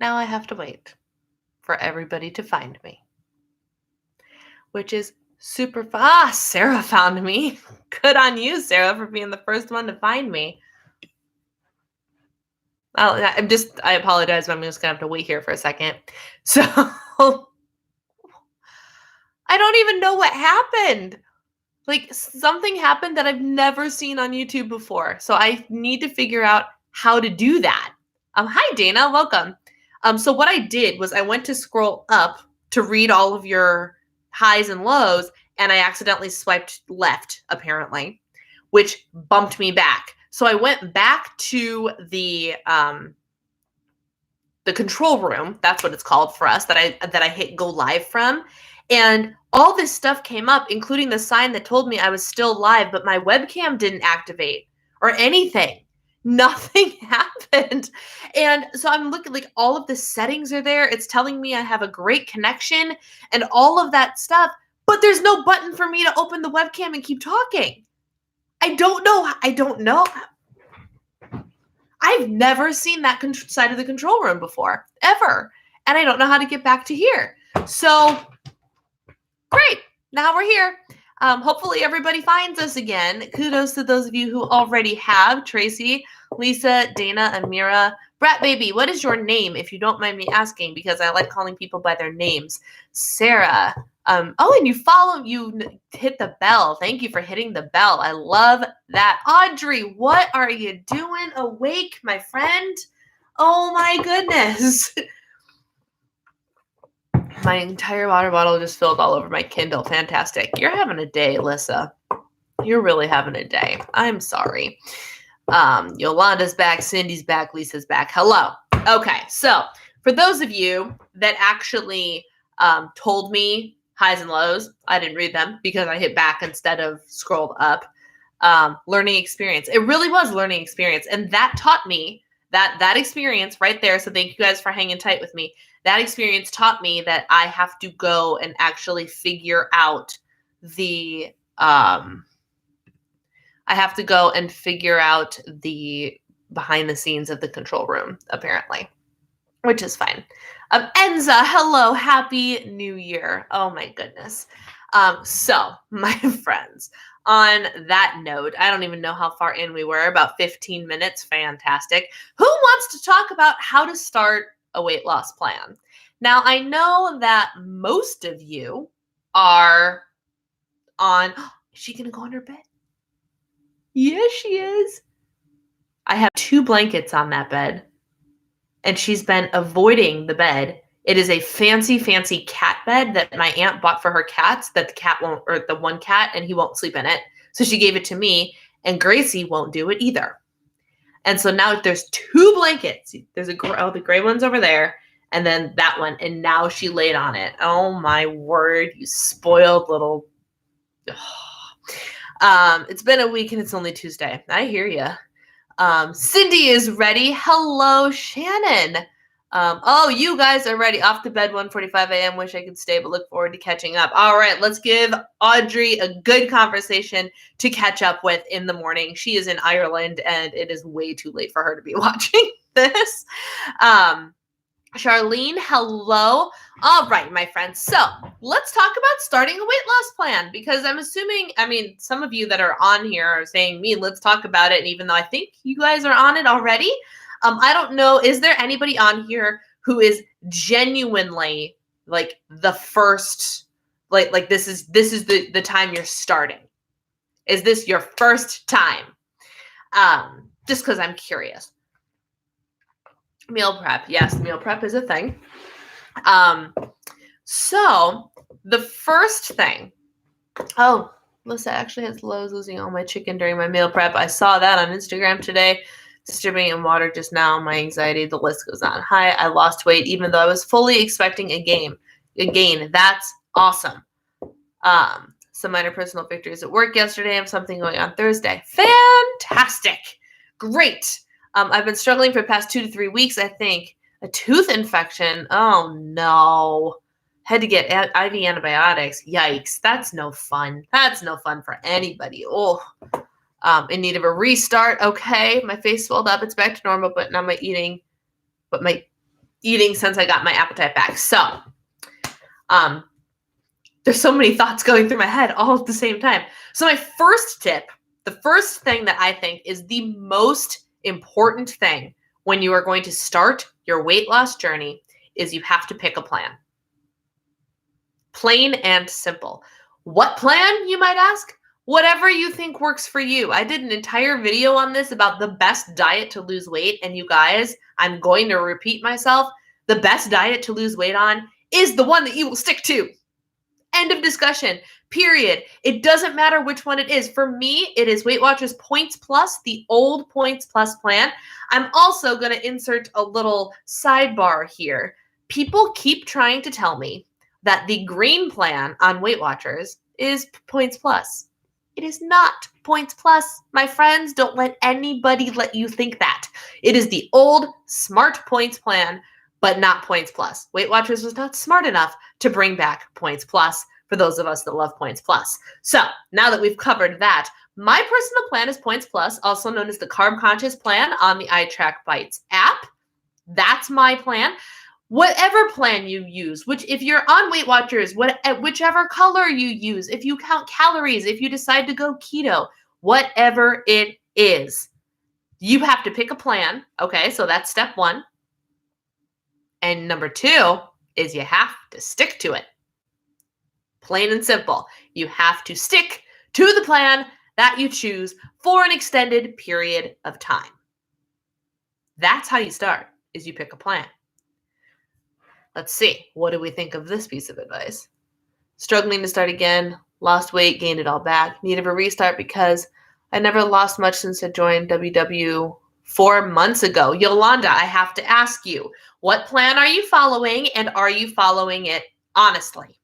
Now I have to wait for everybody to find me, which is super fast. Sarah found me. Good on you, Sarah, for being the first one to find me. Well, I apologize, but I'm just going to have to wait here for a second. So, I don't even know what happened. Like, something happened that I've never seen on YouTube before. So I need to figure out how to do that. Hi, Dana. Welcome. So what I did was I went to scroll up to read all of your highs and lows, and I accidentally swiped left, apparently, which bumped me back. So I went back to the control room. That's what it's called for us, that I hit go live from. And all this stuff came up, including the sign that told me I was still live, but my webcam didn't activate or anything. Nothing happened. And so I'm looking, like, all of the settings are there. It's telling me I have a great connection and all of that stuff, but there's no button for me to open the webcam and keep talking. I don't know. I've never seen that side of the control room before, ever. And I don't know how to get back to here. So, great. Now we're here. Hopefully everybody finds us again. Kudos to those of you who already have. Tracy, Lisa, Dana, Amira. Brat Baby, what is your name, if you don't mind me asking? Because I like calling people by their names. Sarah. And you hit the bell. Thank you for hitting the bell. I love that. Audrey, what are you doing awake, my friend? Oh my goodness. My entire water bottle just filled all over my Kindle. Fantastic. You're having a day, Alyssa. You're really having a day. I'm sorry. Yolanda's back. Cindy's back. Lisa's back. Hello. Okay. So for those of you that actually told me highs and lows, I didn't read them because I hit back instead of scrolled up. Learning experience. It really was learning experience. And that taught me that experience right there. So thank you guys for hanging tight with me. That experience taught me that I have to go and actually figure out the behind the scenes of the control room, apparently, which is fine. Enza, hello, happy new year. Oh my goodness. So my friends, on that note, I don't even know how far in we were, about 15 minutes. Fantastic. Who wants to talk about how to start a weight loss plan? Now, I know that most of you are on, is she going to go on her bed? Yes, she is. I have 2 blankets on that bed, and she's been avoiding the bed. It is a fancy, fancy cat bed that my aunt bought for her cats that the one cat, and he won't sleep in it. So she gave it to me, and Gracie won't do it either. And so now there's 2 blankets. There's the gray one's over there, and then that one, and now she laid on it. Oh my word, you spoiled little. It's been a week and it's only Tuesday. I hear you. Cindy is ready. Hello, Shannon. Oh, you guys are ready. Off to bed, 1:45 a.m. Wish I could stay, but look forward to catching up. All right, let's give Audrey a good conversation to catch up with in the morning. She is in Ireland, and it is way too late for her to be watching this. Charlene, hello. All right, my friends. So let's talk about starting a weight loss plan, because I'm assuming, some of you that are on here are saying, let's talk about it. And even though I think you guys are on it already, I don't know, is there anybody on here who is genuinely like the first, like this is the time you're starting? Is this your first time? Just because I'm curious. Meal prep. Yes, meal prep is a thing. So the first thing, Melissa actually has lows losing all my chicken during my meal prep. I saw that on Instagram today. Sister being in water just now, my anxiety, the list goes on. Hi, I lost weight even though I was fully expecting a gain. That's awesome. Some minor personal victories at work yesterday. I have something going on Thursday. Fantastic. Great. I've been struggling for the past 2 to 3 weeks, I think. A tooth infection. Oh, no. Had to get IV antibiotics. Yikes. That's no fun. That's no fun for anybody. Oh, in need of a restart. Okay. My face swelled up. It's back to normal, but now my eating since I got my appetite back. So, there's so many thoughts going through my head all at the same time. So my first tip, the first thing that I think is the most important thing when you are going to start your weight loss journey is you have to pick a plan. Plain and simple. What plan, you might ask? Whatever you think works for you. I did an entire video on this about the best diet to lose weight. And you guys, I'm going to repeat myself. The best diet to lose weight on is the one that you will stick to. End of discussion, period. It doesn't matter which one it is. For me, it is Weight Watchers Points Plus, the old Points Plus plan. I'm also going to insert a little sidebar here. People keep trying to tell me that the green plan on Weight Watchers is Points Plus. It is not Points Plus. My friends, don't let anybody let you think that. It is the old Smart Points plan, but not Points Plus. Weight Watchers was not smart enough to bring back Points Plus for those of us that love Points Plus. So now that we've covered that, my personal plan is Points Plus, also known as the Carb Conscious plan on the iTrack Bites app. That's my plan. Whatever plan you use, which if you're on Weight Watchers, whichever color you use, if you count calories, if you decide to go keto, whatever it is, you have to pick a plan. Okay, so that's step one. And number two is you have to stick to it. Plain and simple. You have to stick to the plan that you choose for an extended period of time. That's how you start, is you pick a plan. Let's see. What do we think of this piece of advice? Struggling to start again, lost weight, gained it all back. Needed a restart because I never lost much since I joined WW 4 months ago. Yolanda, I have to ask you, what plan are you following, and are you following it honestly?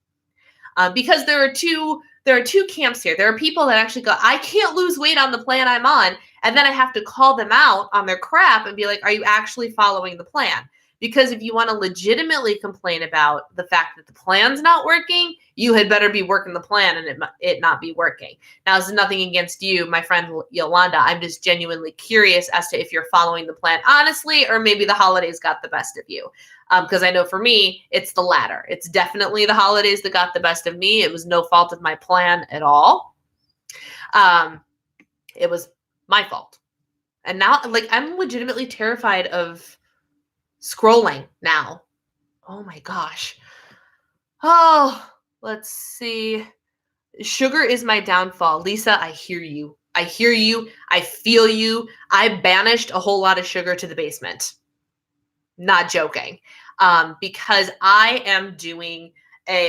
Because there are two camps here. There are people that actually go, I can't lose weight on the plan I'm on, and then I have to call them out on their crap and be like, are you actually following the plan? Because if you want to legitimately complain about the fact that the plan's not working, you had better be working the plan and it not be working. Now, this is nothing against you, my friend Yolanda. I'm just genuinely curious as to if you're following the plan honestly, or maybe the holidays got the best of you. Because I know for me, it's the latter. It's definitely the holidays that got the best of me. It was no fault of my plan at all. It was my fault. And now, like, I'm legitimately terrified of scrolling now. Oh my gosh. Oh, let's see. Sugar is my downfall. Lisa, I hear you. I hear you. I feel you. I banished a whole lot of sugar to the basement. Not joking. Because I am doing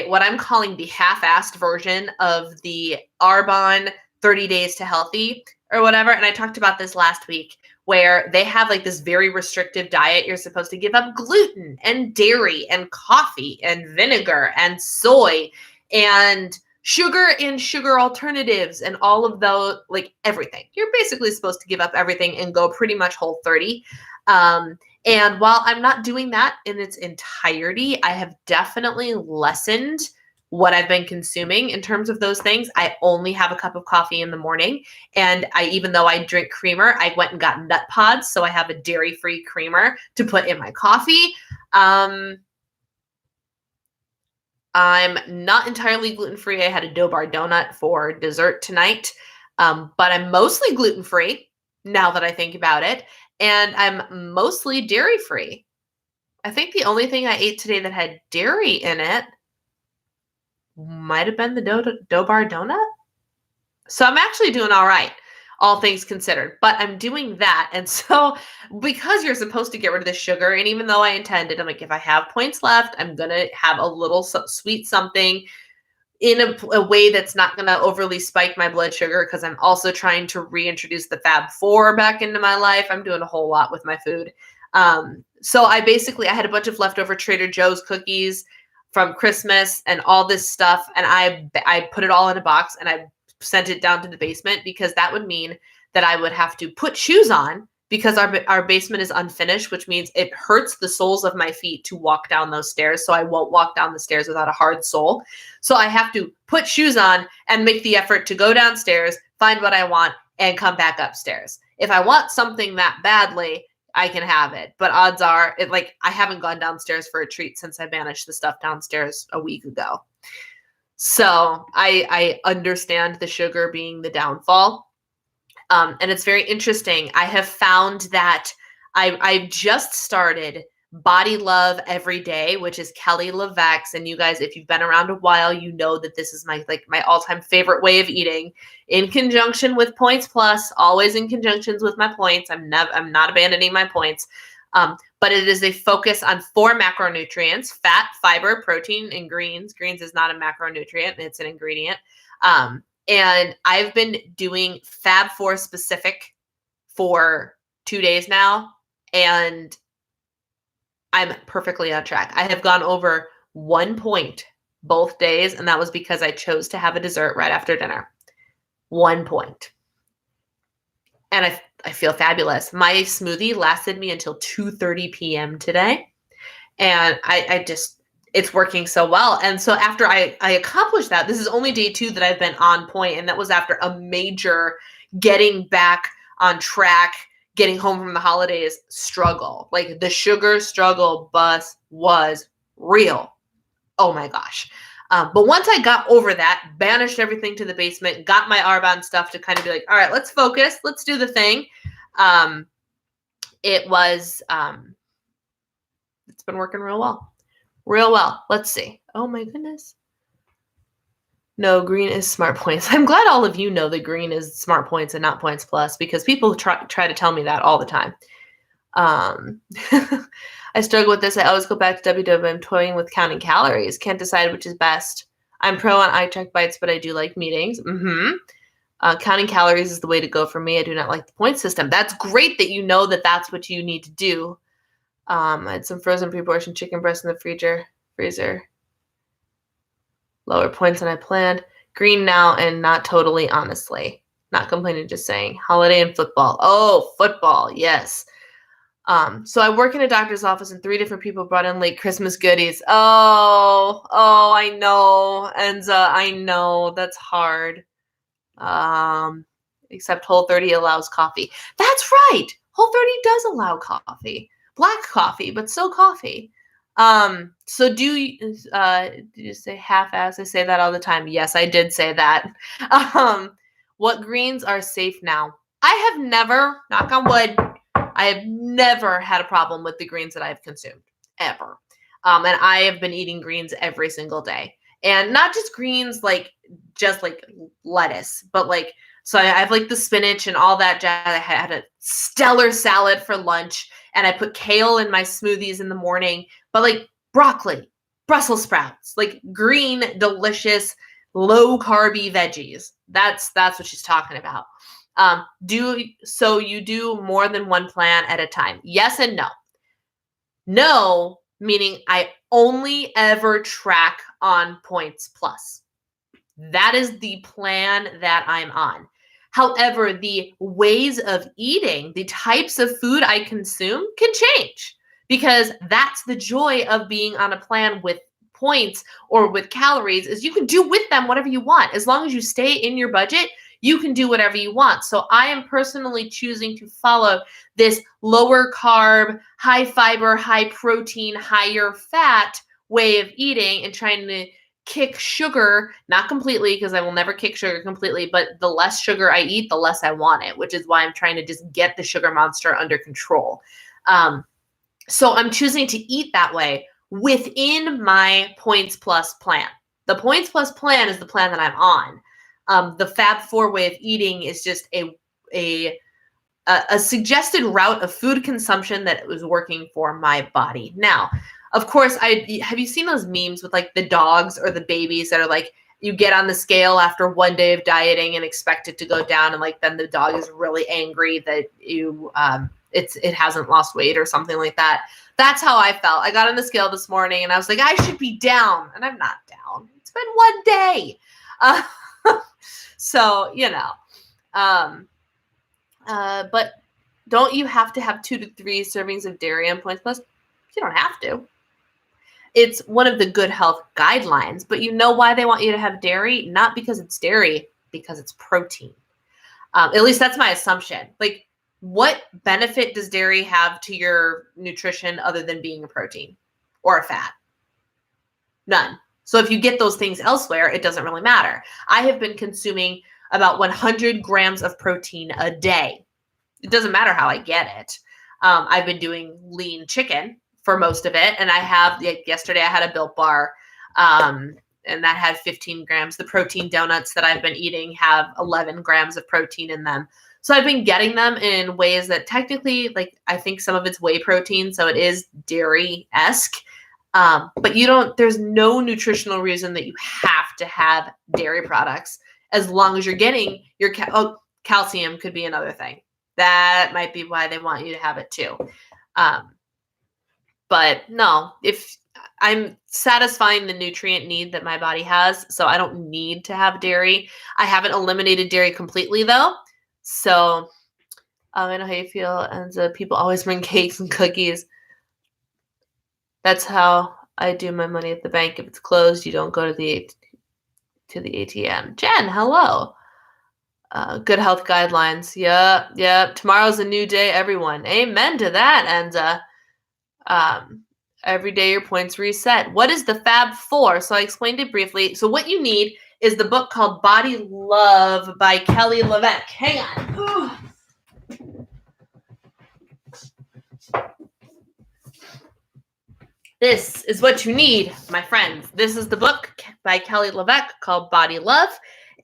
what I'm calling the half-assed version of the Arbonne 30 Days to Healthy or whatever. And I talked about this last week, where they have like this very restrictive diet. You're supposed to give up gluten and dairy and coffee and vinegar and soy and sugar and sugar alternatives and all of those, like everything. You're basically supposed to give up everything and go pretty much whole 30. And while I'm not doing that in its entirety, I have definitely lessened what I've been consuming in terms of those things. I only have a cup of coffee in the morning. And even though I drink creamer, I went and got nut pods. So I have a dairy-free creamer to put in my coffee. I'm not entirely gluten-free. I had a dough bar donut for dessert tonight. But I'm mostly gluten-free now that I think about it. And I'm mostly dairy-free. I think the only thing I ate today that had dairy in it might have been the dough bar donut. So I'm actually doing all right, all things considered. But I'm doing that. And so because you're supposed to get rid of the sugar, and even though I intended, I'm like, if I have points left, I'm going to have a little sweet something in a way that's not going to overly spike my blood sugar, because I'm also trying to reintroduce the Fab Four back into my life. I'm doing a whole lot with my food. So I had a bunch of leftover Trader Joe's cookies from Christmas and all this stuff. And I put it all in a box and I sent it down to the basement, because that would mean that I would have to put shoes on, because our basement is unfinished, which means it hurts the soles of my feet to walk down those stairs. So I won't walk down the stairs without a hard sole. So I have to put shoes on and make the effort to go downstairs, find what I want, and come back upstairs. If I want something that badly, I can have it. But odds are, I haven't gone downstairs for a treat since I banished the stuff downstairs a week ago. So I understand the sugar being the downfall. And it's very interesting. I have found that I've just started Body Love Every Day, which is Kelly LeVex. And you guys, if you've been around a while, you know that this is my all-time favorite way of eating, in conjunction with Points Plus, always in conjunctions with my points. I'm not abandoning my points. But it is a focus on 4 macronutrients: fat, fiber, protein, and greens. Greens is not a macronutrient, it's an ingredient. And I've been doing Fab Four specific for 2 days now, and I'm perfectly on track. I have gone over 1 point both days, and that was because I chose to have a dessert right after dinner. 1 point. And I feel fabulous. My smoothie lasted me until 2:30 p.m. today, and it's working so well. And so after I accomplished that, this is only day 2 that I've been on point, and that was after a major getting back on track, getting home from the holidays struggle. Like, the sugar struggle bus was real. Oh my gosh. But once I got over that, banished everything to the basement, got my Arbonne stuff to kind of be like, all right, let's focus. Let's do the thing. It's been working real well. Real well. Let's see. Oh my goodness. No, green is Smart Points. I'm glad all of you know that green is Smart Points and not Points Plus, because people try to tell me that all the time. I struggle with this. I always go back to WW. I'm toying with counting calories. Can't decide which is best. I'm pro on eye check bites, but I do like meetings. Counting calories is the way to go for me. I do not like the point system. That's great that you know that that's what you need to do. I had some frozen pre-portioned chicken breast in the freezer. Lower points than I planned. Green now and not totally, honestly. Not complaining, just saying. Holiday and football. Oh, football, yes. So I work in a doctor's office, and 3 different people brought in late Christmas goodies. Oh, I know. Enza, I know. That's hard. Except Whole30 allows coffee. That's right. Whole30 does allow coffee. Black coffee, but still coffee. So do you say half-ass? I say that all the time. Yes, I did say that. What greens are safe now? I have never, knock on wood, I have never had a problem with the greens that I've consumed, ever. And I have been eating greens every single day. And not just greens, just lettuce, but so I have the spinach and all that jazz. I had a stellar salad for lunch, and I put kale in my smoothies in the morning, but broccoli, Brussels sprouts, green, delicious, low carby veggies. That's what she's talking about. You do more than one plan at a time? Yes and no. No, meaning I only ever track on Points Plus. That is the plan that I'm on. However, the ways of eating, the types of food I consume can change, because that's the joy of being on a plan with points or with calories, is you can do with them whatever you want. As long as you stay in your budget, you can do whatever you want. So I am personally choosing to follow this lower carb, high fiber, high protein, higher fat way of eating, and trying to kick sugar, not completely, because I will never kick sugar completely, but the less sugar I eat, the less I want it, which is why I'm trying to just get the sugar monster under control. So I'm choosing to eat that way within my Points Plus plan. The Points Plus plan is the plan that I'm on. The Fab Four way of eating is just a suggested route of food consumption that was working for my body. Now, of course, have you seen those memes with the dogs or the babies that are you get on the scale after 1 day of dieting and expect it to go down, and then the dog is really angry that it hasn't lost weight or something like that. That's how I felt. I got on the scale this morning and I was like, I should be down, and I'm not down. It's been 1 day. So, but don't you have to have 2 to 3 servings of dairy on Points Plus? You don't have to. It's one of the good health guidelines, but you know why they want you to have dairy? Not because it's dairy, because it's protein. At least that's my assumption. what benefit does dairy have to your nutrition other than being a protein or a fat? None. So if you get those things elsewhere, it doesn't really matter. I have been consuming about 100 grams of protein a day. It doesn't matter how I get it. I've been doing lean chicken for most of it. And I have, yesterday I had a Built Bar, and that had 15 grams. The protein donuts that I've been eating have 11 grams of protein in them. So I've been getting them in ways that technically, like, I think some of it's whey protein, so it is dairy-esque. But there's no nutritional reason that you have to have dairy products as long as you're getting your calcium could be another thing. That might be why they want you to have it too. But no, if I'm satisfying the nutrient need that my body has, so I don't need to have dairy. I haven't eliminated dairy completely though. So I know how you feel. And people always bring cakes and cookies. That's how I do my money at the bank. If it's closed, you don't go to the ATM. Jen, hello. Good health guidelines. Yep. Tomorrow's a new day, everyone. Amen to that. And every day your points reset. What is the Fab Four? So I explained it briefly. So what you need is the book called Body Love by Kelly LeVeque. Hang on. Ooh. This is what you need, my friends. This is the book by Kelly LeVeque called Body Love.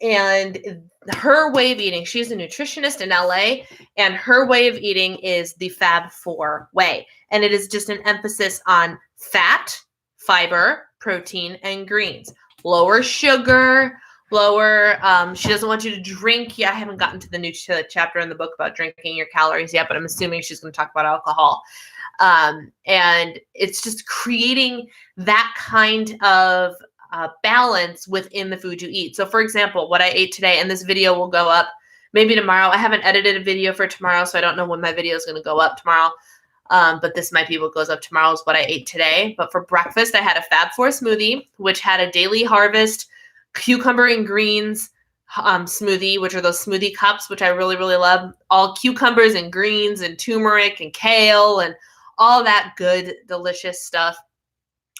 And her way of eating, she's a nutritionist in LA, and her way of eating is the Fab Four way. And it is just an emphasis on fat, fiber, protein, and greens. Lower sugar, she doesn't want you to drink. Yeah, I haven't gotten to the chapter in the book about drinking your calories yet, but I'm assuming she's going to talk about alcohol. And it's just creating that kind of balance within the food you eat. So for example, what I ate today, and this video will go up maybe tomorrow. I haven't edited a video for tomorrow, so I don't know when my video is going to go up tomorrow. But this might be what goes up tomorrow is what I ate today. But for breakfast, I had a Fab Four smoothie, which had a Daily Harvest cucumber and greens smoothie, which are those smoothie cups, which I really, really love. All cucumbers and greens and turmeric and kale and all that good, delicious stuff.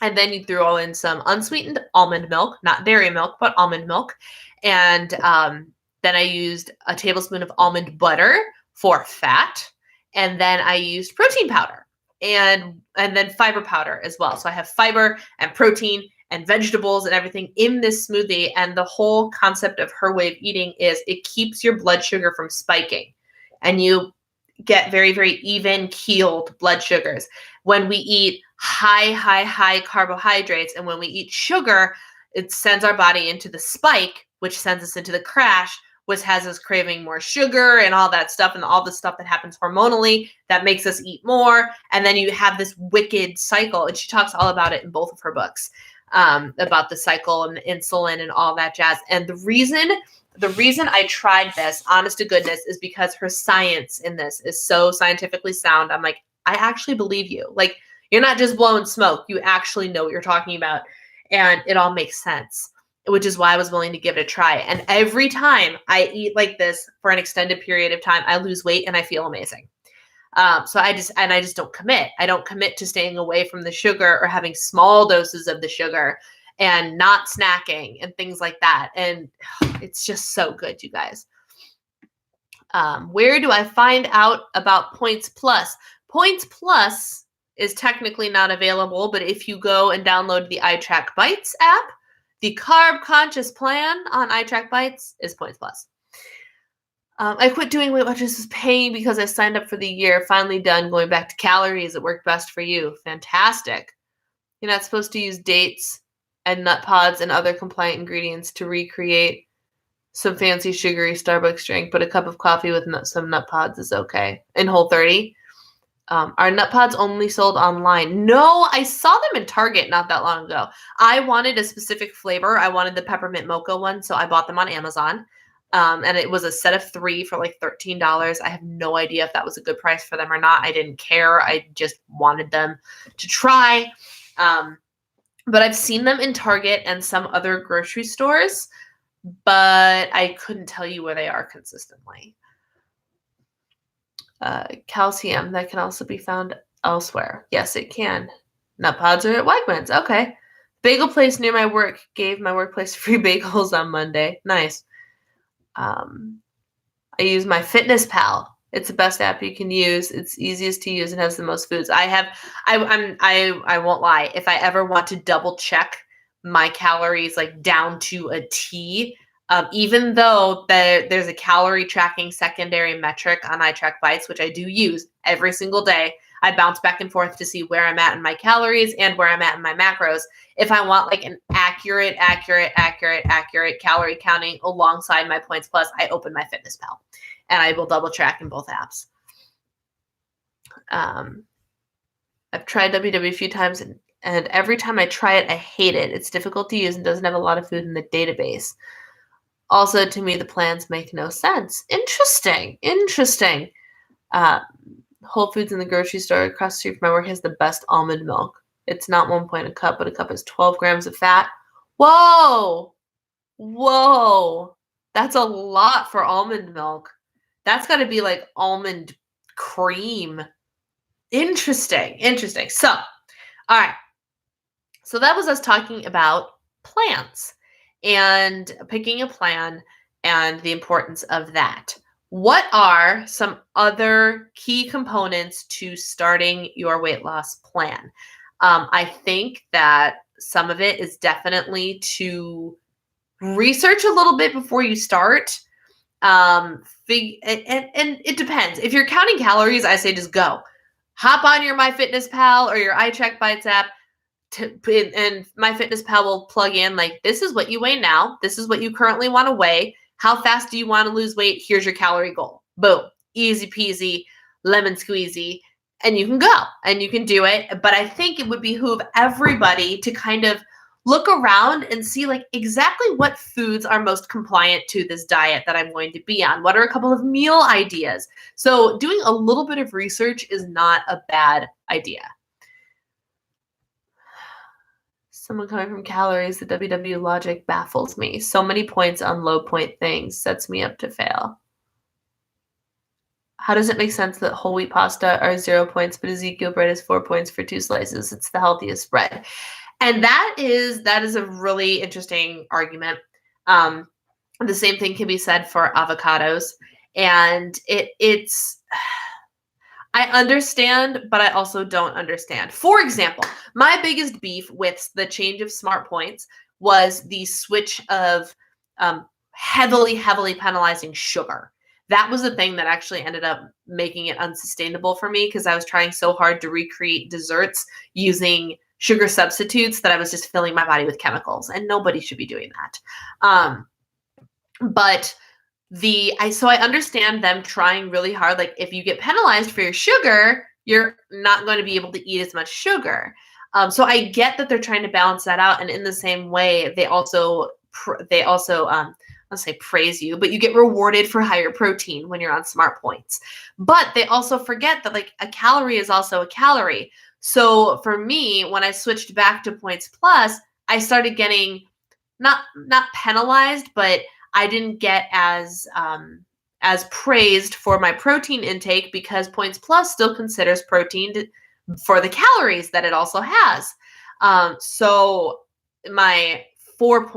And then you threw all in some unsweetened almond milk, not dairy milk, but almond milk. And then I used a tablespoon of almond butter for fat. And then I used protein powder and then fiber powder as well. So I have fiber and protein and vegetables and everything in this smoothie. And the whole concept of her way of eating is it keeps your blood sugar from spiking. And you get very, very even keeled blood sugars. When we eat high carbohydrates and when we eat sugar, it sends our body into the spike, which sends us into the crash, which has us craving more sugar and all that stuff and all the stuff that happens hormonally that makes us eat more. And then you have this wicked cycle. And she talks all about it in both of her books, about the cycle and the insulin and all that jazz. And the reason I tried this, honest to goodness, is because her science in this is so scientifically sound. I'm like, I actually believe you. Like, you're not just blowing smoke. You actually know what you're talking about. And it all makes sense, which is why I was willing to give it a try. And every time I eat like this for an extended period of time, I lose weight and I feel amazing. So I just don't commit. I don't commit to staying away from the sugar or having small doses of the sugar and not snacking and things like that. And it's just so good, you guys. Where do I find out about Points Plus? Points Plus is technically not available, but if you go and download the iTrack Bites app, the carb conscious plan on iTrack Bites is Points Plus. I quit doing Weight Watchers was paying because I signed up for the year. Finally done going back to calories. It worked best for you. Fantastic. You're not supposed to use dates and nut pods and other compliant ingredients to recreate some fancy sugary Starbucks drink, but a cup of coffee with some nut pods is okay. In Whole30. Are nut pods only sold online? No, I saw them in Target not that long ago. I wanted a specific flavor. I wanted the peppermint mocha one, so I bought them on Amazon. And it was a set of 3 for like $13. I have no idea if that was a good price for them or not. I didn't care. I just wanted them to try. But I've seen them in Target and some other grocery stores, but I couldn't tell you where they are consistently. Calcium that can also be found elsewhere. Yes, it can. Nut pods are at Wegmans. Okay. Bagel place near my work gave my workplace free bagels on Monday. Nice. I use my Fitness Pal. It's the best app you can use. It's easiest to use and has the most foods. I won't lie. If I ever want to double check my calories like down to a T, even though there's a calorie tracking secondary metric on iTrackBites, which I do use every single day, I bounce back and forth to see where I'm at in my calories and where I'm at in my macros. If I want like an accurate calorie counting alongside my Points Plus, I open my Fitness Pal and I will double track in both apps. I've tried WW a few times and every time I try it, I hate it. It's difficult to use and doesn't have a lot of food in the database. Also, to me, the plans make no sense. Interesting. Whole Foods in the grocery store across the street from my work has the best almond milk. It's not 1 point a cup, but a cup has 12 grams of fat. Whoa! That's a lot for almond milk. That's got to be like almond cream. Interesting. So, all right. So that was us talking about plans and picking a plan and the importance of that. What are some other key components to starting your weight loss plan? I think that some of it is definitely to research a little bit before you start. And it depends. If you're counting calories, I say just go. Hop on your MyFitnessPal or your iTrackBites app. And MyFitnessPal will plug in like, this is what you weigh now. This is what you currently want to weigh. How fast do you want to lose weight? Here's your calorie goal. Boom. Easy peasy, lemon squeezy. And you can go and you can do it. But I think it would behoove everybody to kind of look around and see like exactly what foods are most compliant to this diet that I'm going to be on. What are a couple of meal ideas? So doing a little bit of research is not a bad idea. Someone coming from calories, the WW logic baffles me. So many points on low point things sets me up to fail. How does it make sense that whole wheat pasta are 0 points, but Ezekiel bread is 4 points for 2 slices? It's the healthiest bread. And that is a really interesting argument. The same thing can be said for avocados. And it's I understand, but I also don't understand. For example, my biggest beef with the change of smart points was the switch of heavily penalizing sugar. That was the thing that actually ended up making it unsustainable for me because I was trying so hard to recreate desserts using sugar substitutes that I was just filling my body with chemicals, and nobody should be doing that. So I understand them trying really hard. Like if you get penalized for your sugar, you're not going to be able to eat as much sugar. So I get that they're trying to balance that out. And in the same way, they also I'll say praise you, but you get rewarded for higher protein when you're on smart points. But they also forget that like a calorie is also a calorie. So for me, when I switched back to Points Plus, I started getting not penalized, but I didn't get as praised for my protein intake because Points Plus still considers protein for the calories that it also has. So my 4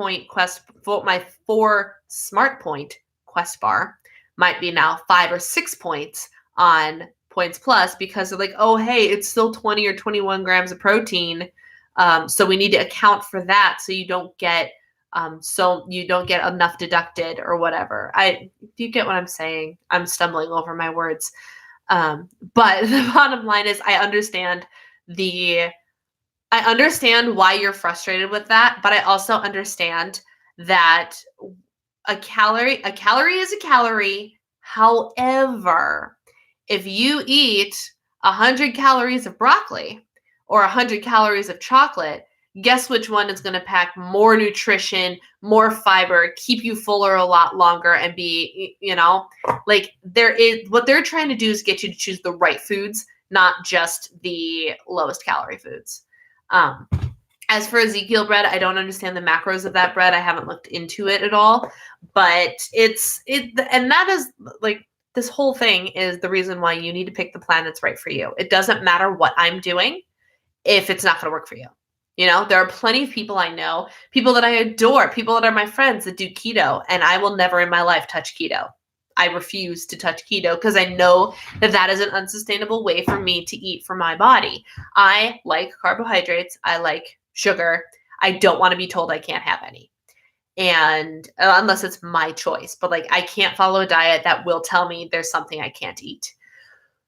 smart point quest bar might be now 5 or 6 points on Points Plus because they're like, oh, hey, it's still 20 or 21 grams of protein. So we need to account for that so you don't get enough deducted or whatever. Do you get what I'm saying? I'm stumbling over my words. But the bottom line is I understand why you're frustrated with that, but I also understand that a calorie is a calorie. However, if you eat 100 calories of broccoli or 100 calories of chocolate, guess which one is going to pack more nutrition, more fiber, keep you fuller a lot longer, and be, like what they're trying to do is get you to choose the right foods, not just the lowest calorie foods. As for Ezekiel bread, I don't understand the macros of that bread. I haven't looked into it at all, but and that is like, this whole thing is the reason why you need to pick the plan that's right for you. It doesn't matter what I'm doing if it's not going to work for you. You know, there are plenty of people I know, people that I adore, people that are my friends that do keto, and I will never in my life touch keto. I refuse to touch keto because I know that that is an unsustainable way for me to eat for my body. I like carbohydrates. I like sugar. I don't want to be told I can't have any. And unless it's my choice, but like I can't follow a diet that will tell me there's something I can't eat.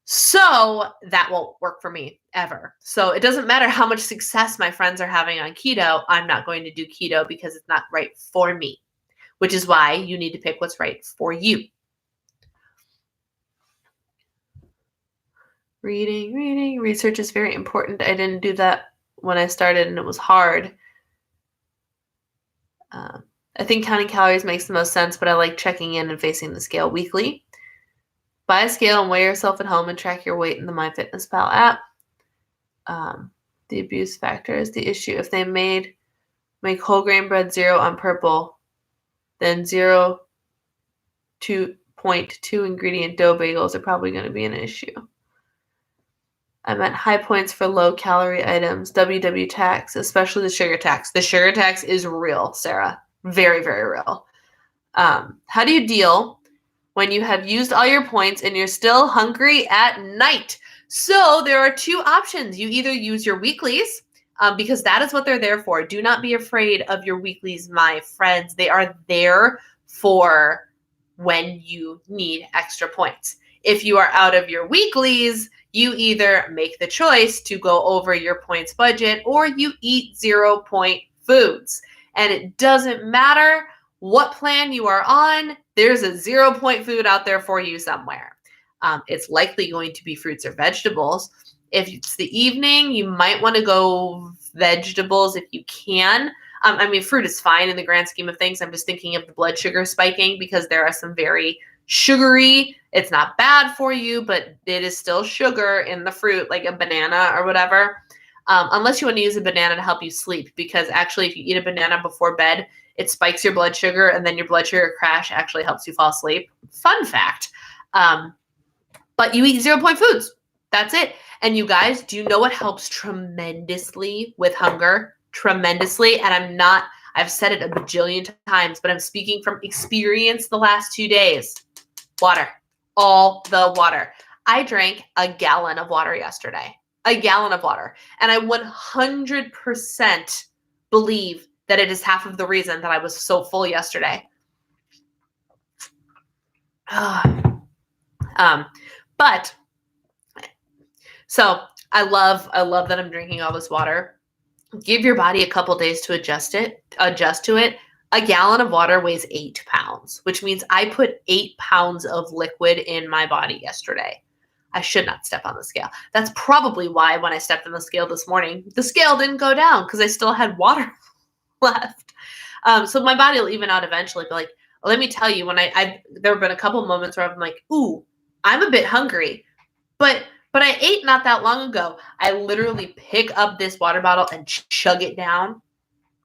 So that won't work for me ever. So it doesn't matter how much success my friends are having on keto. I'm not going to do keto because it's not right for me, which is why you need to pick what's right for you. Reading. Research is very important. I didn't do that when I started and it was hard. I think counting calories makes the most sense, but I like checking in and facing the scale weekly. Buy a scale and weigh yourself at home and track your weight in the MyFitnessPal app. The abuse factor is the issue. If they make whole grain bread 0 on purple, then 0.2 ingredient dough bagels are probably going to be an issue. I meant high points for low calorie items. WW tax, especially the sugar tax. The sugar tax is real, Sarah. Very, very real. How do you deal when you have used all your points and you're still hungry at night? So there are two options. You either use your weeklies, because that is what they're there for. Do not be afraid of your weeklies, my friends. They are there for when you need extra points. If you are out of your weeklies, you either make the choice to go over your points budget or you eat 0-point foods. And it doesn't matter what plan you are on, there's a 0-point food out there for you somewhere. It's likely going to be fruits or vegetables. If it's the evening, you might want to go vegetables if you can. I mean, fruit is fine in the grand scheme of things. I'm just thinking of the blood sugar spiking because there are some very sugary, it's not bad for you, but it is still sugar in the fruit, like a banana or whatever. Unless you want to use a banana to help you sleep, because actually if you eat a banana before bed, it spikes your blood sugar and then your blood sugar crash actually helps you fall asleep. Fun fact. But you eat 0-point foods. That's it. And you guys, do you know what helps tremendously with hunger? Tremendously. And I've said it a bajillion times, but I'm speaking from experience the last 2 days. Water. All the water. I drank a gallon of water yesterday. A gallon of water. And I 100% believe that it is half of the reason that I was so full yesterday. But so I love that I'm drinking all this water. Give your body a couple days to adjust to it. A gallon of water weighs 8 pounds, which means I put 8 pounds of liquid in my body yesterday. I should not step on the scale. That's probably why when I stepped on the scale this morning, the scale didn't go down because I still had water left. So my body will even out eventually. But like, let me tell you, when there have been a couple moments where I'm like, ooh, I'm a bit hungry, but I ate not that long ago. I literally pick up this water bottle and chug it down.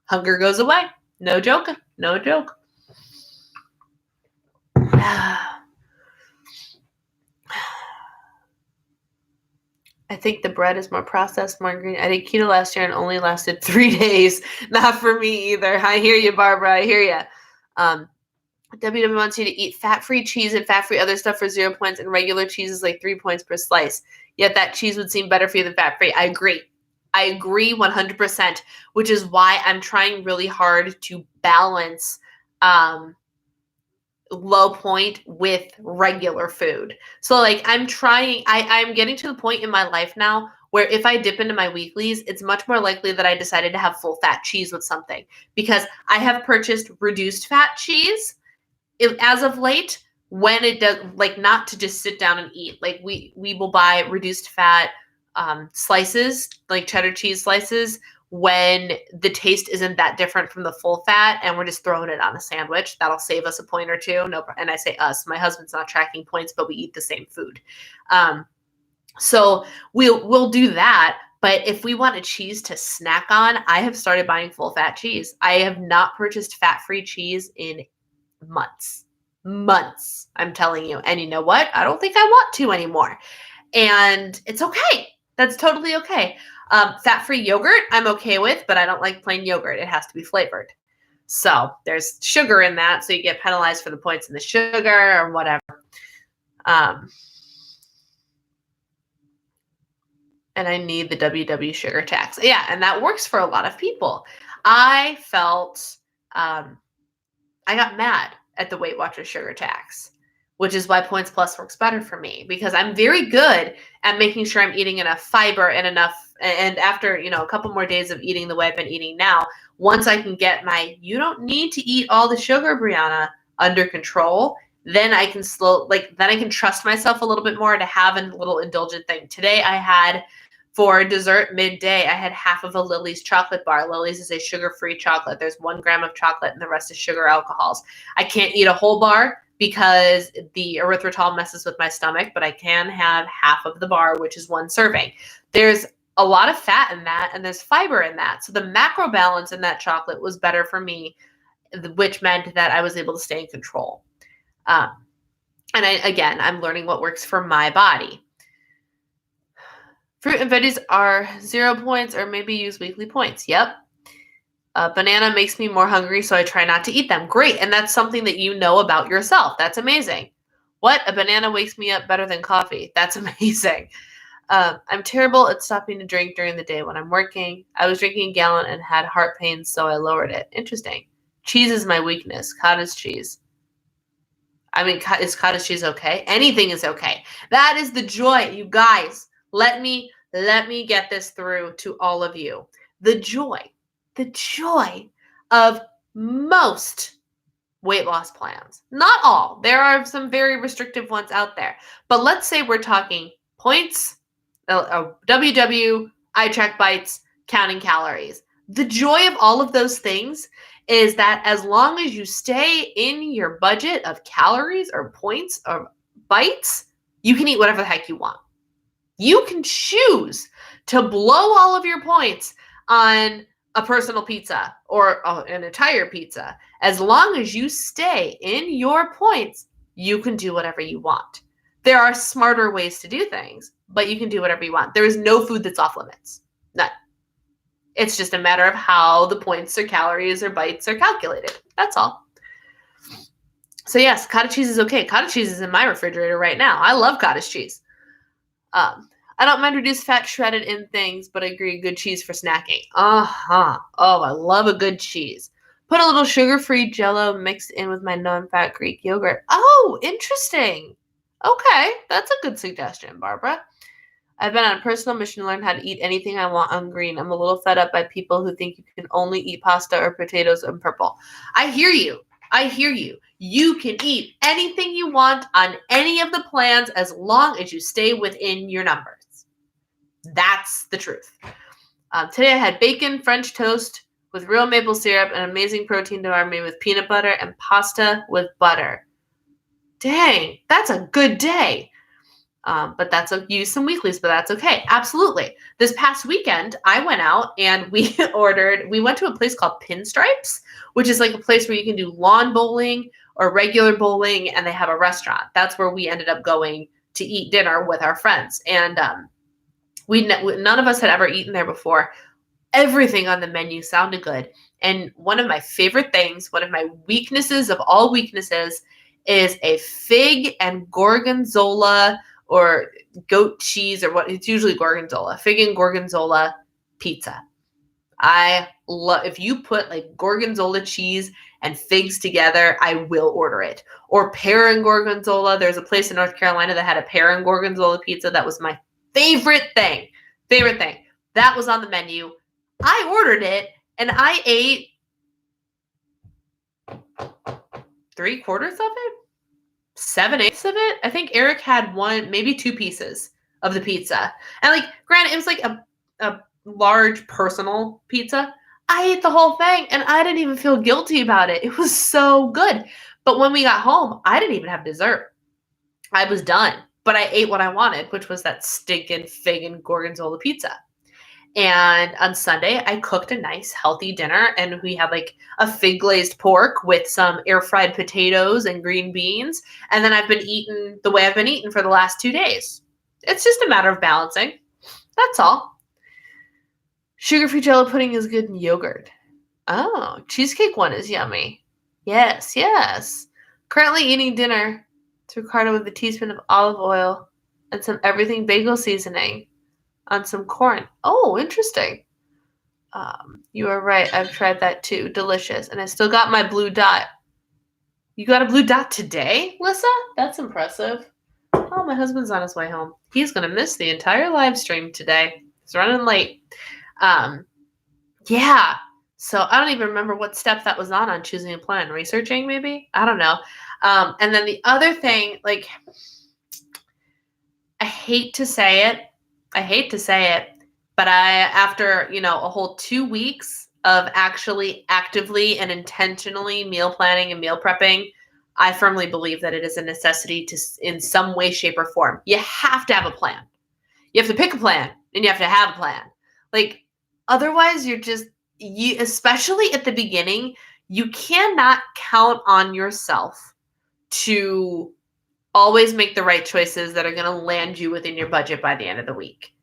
Hunger goes away. No joke. No joke. I think the bread is more processed, more green. I did keto last year and only lasted 3 days. Not for me either. I hear you, Barbara. I hear you. WW wants you to eat fat-free cheese and fat-free other stuff for 0 points, and regular cheese is like 3 points per slice. Yet that cheese would seem better for you than fat-free. I agree. I agree 100%, which is why I'm trying really hard to balance low point with regular food. So like I'm getting to the point in my life now where if I dip into my weeklies, it's much more likely that I decided to have full fat cheese with something, because I have purchased reduced fat cheese as of late, when it does, like, not to just sit down and eat. Like we will buy reduced fat slices, like cheddar cheese slices, when the taste isn't that different from the full fat and we're just throwing it on a sandwich. That'll save us a point or two. No, and I say us, my husband's not tracking points, but we eat the same food. So we'll do that. But if we want a cheese to snack on, I have started buying full fat cheese. I have not purchased fat-free cheese in months. months, I'm telling you. And you know what? I don't think I want to anymore. And it's okay. That's totally okay. Fat-free yogurt, I'm okay with, but I don't like plain yogurt. It has to be flavored. So there's sugar in that, so you get penalized for the points in the sugar or whatever. And I need the WW sugar tax. Yeah, and that works for a lot of people. I felt, I got mad at the Weight Watchers sugar tax, which is why Points Plus works better for me, because I'm very good at making sure I'm eating enough fiber and after, a couple more days of eating the way I've been eating now, once I can get my, you don't need to eat all the sugar, Brianna, under control, then I can then I can trust myself a little bit more to have a little indulgent thing. Today I had, for dessert midday, I had half of a Lily's chocolate bar. Lily's is a sugar-free chocolate. There's 1 gram of chocolate and the rest is sugar alcohols. I can't eat a whole bar because the erythritol messes with my stomach, but I can have half of the bar, which is 1 serving. There's a lot of fat in that, and there's fiber in that. So the macro balance in that chocolate was better for me, which meant that I was able to stay in control. And I'm learning what works for my body. Fruit and veggies are 0 points, or maybe use weekly points. Yep. Banana makes me more hungry, so I try not to eat them. Great. And that's something that you know about yourself. That's amazing. What? A banana wakes me up better than coffee. That's amazing. I'm terrible at stopping to drink during the day when I'm working. I was drinking a gallon and had heart pains, so I lowered it. Interesting. Cheese is my weakness. Cottage cheese. I mean, is cottage cheese okay? Anything is okay. That is the joy, you guys. Let me get this through to all of you. The joy of most weight loss plans. Not all. There are some very restrictive ones out there. But let's say we're talking points, WW, eye track bites, counting calories. The joy of all of those things is that as long as you stay in your budget of calories or points or bites, you can eat whatever the heck you want. You can choose to blow all of your points on a personal pizza or an entire pizza. As long as you stay in your points, you can do whatever you want. There are smarter ways to do things, but you can do whatever you want. There is no food that's off limits. None. It's just a matter of how the points or calories or bites are calculated. That's all. So yes, cottage cheese is okay. Cottage cheese is in my refrigerator right now. I love cottage cheese. I don't mind reduced fat shredded in things, but I agree, good cheese for snacking. Oh, I love a good cheese. Put a little sugar-free Jell-O mixed in with my non-fat Greek yogurt. Oh, interesting. Okay, that's a good suggestion, Barbara. I've been on a personal mission to learn how to eat anything I want on green. I'm a little fed up by people who think you can only eat pasta or potatoes on purple. I hear you. You can eat anything you want on any of the plans as long as you stay within your numbers. That's the truth. Today I had bacon, French toast with real maple syrup, and amazing protein bar made with peanut butter, and pasta with butter. Dang, that's a good day. But use some weeklies, but that's okay. Absolutely. This past weekend, I went out and we went to a place called Pinstripes, which is like a place where you can do lawn bowling or regular bowling, and they have a restaurant. That's where we ended up going to eat dinner with our friends. And none of us had ever eaten there before. Everything on the menu sounded good. And one of my favorite things, one of my weaknesses of all weaknesses, is a fig and gorgonzola or goat cheese, or it's usually gorgonzola, fig and gorgonzola pizza. I love, if you put like gorgonzola cheese and figs together, I will order it. Or pear and gorgonzola. There's a place in North Carolina that had a pear and gorgonzola pizza. That was my favorite thing. That was on the menu. I ordered it and I ate 3/4 of it, 7/8 of it. I think Eric had maybe 2 pieces of the pizza. And like, granted, it was like a large personal pizza. I ate the whole thing and I didn't even feel guilty about it. It was so good. But when we got home, I didn't even have dessert. I was done. But I ate what I wanted, which was that stinking fig and gorgonzola pizza. And on Sunday, I cooked a nice healthy dinner, and we had like a fig glazed pork with some air fried potatoes and green beans. And then I've been eating the way I've been eating for the last 2 days. It's just a matter of balancing. That's all. Sugar-free Jello pudding is good in yogurt. Oh, cheesecake one is yummy. Yes, yes. Currently eating dinner. It's ricotta with a teaspoon of olive oil and some everything bagel seasoning on some corn. Oh, interesting. You are right. I've tried that too. Delicious. And I still got my blue dot. You got a blue dot today, Lissa? That's impressive. Oh, my husband's on his way home. He's going to miss the entire live stream today. He's running late. Yeah. So I don't even remember what step that was on choosing a plan. Researching, maybe? I don't know. And then the other thing, like, I hate to say it, but after, a whole 2 weeks of actually actively and intentionally meal planning and meal prepping, I firmly believe that it is a necessity to, in some way, shape, or form. You have to have a plan. You have to pick a plan, and you have to have a plan. Like, otherwise, especially at the beginning, you cannot count on yourself to always make the right choices that are going to land you within your budget by the end of the week.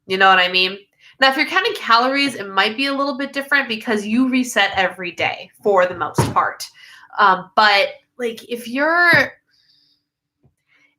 You know what I mean? Now, if you're counting calories, it might be a little bit different because you reset every day for the most part. But like, if you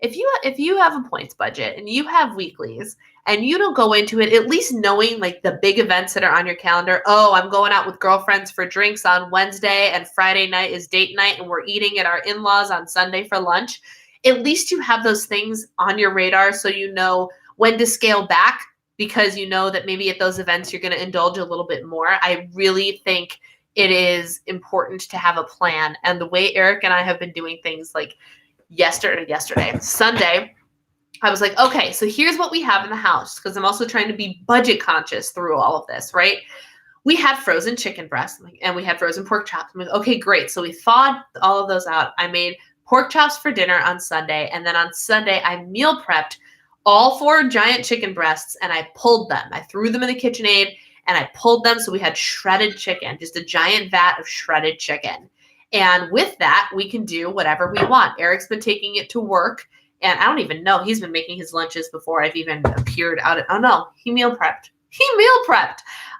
have a points budget and you have weeklies and you don't go into it at least knowing like the big events that are on your calendar. Oh, I'm going out with girlfriends for drinks on Wednesday and Friday night is date night and we're eating at our in-laws on Sunday for lunch. At least you have those things on your radar so you know when to scale back, because you know that maybe at those events you're going to indulge a little bit more. I really think it is important to have a plan. And the way Eric and I have been doing things, like Sunday, I was like, okay, so here's what we have in the house, because I'm also trying to be budget conscious through all of this, right? We had frozen chicken breasts and we had frozen pork chops. I'm like, okay, great. So we thawed all of those out. I made pork chops for dinner on Sunday. And then on Sunday, I meal prepped all 4 giant chicken breasts and I pulled them. I threw them in the KitchenAid and I pulled them. So we had shredded chicken, just a giant vat of shredded chicken. And with that, we can do whatever we want. Eric's been taking it to work. And I don't even know. He's been making his lunches before I've even appeared out. Oh, no. He meal prepped.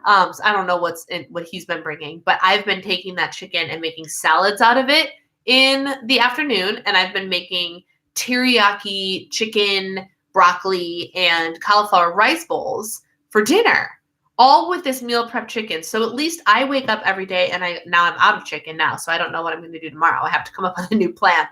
So I don't know what he's been bringing. But I've been taking that chicken and making salads out of it in the afternoon. And I've been making teriyaki chicken, broccoli, and cauliflower rice bowls for dinner, all with this meal prep chicken. So at least I wake up every day, and now I'm out of chicken now, so I don't know what I'm going to do tomorrow. I have to come up with a new plan.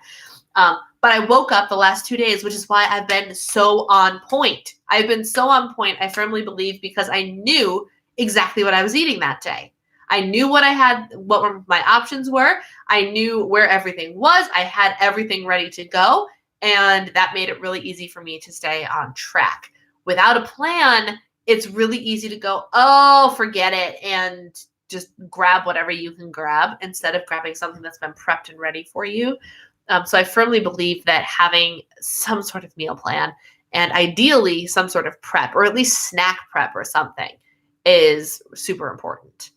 But I woke up the last 2 days, which is why I've been so on point. I've been so on point, I firmly believe, because I knew exactly what I was eating that day. I knew what my options were. I knew where everything was. I had everything ready to go. And that made it really easy for me to stay on track. Without a plan, it's really easy to go, oh, forget it, and just grab whatever you can grab instead of grabbing something that's been prepped and ready for you. So I firmly believe that having some sort of meal plan and ideally some sort of prep, or at least snack prep or something, is super important.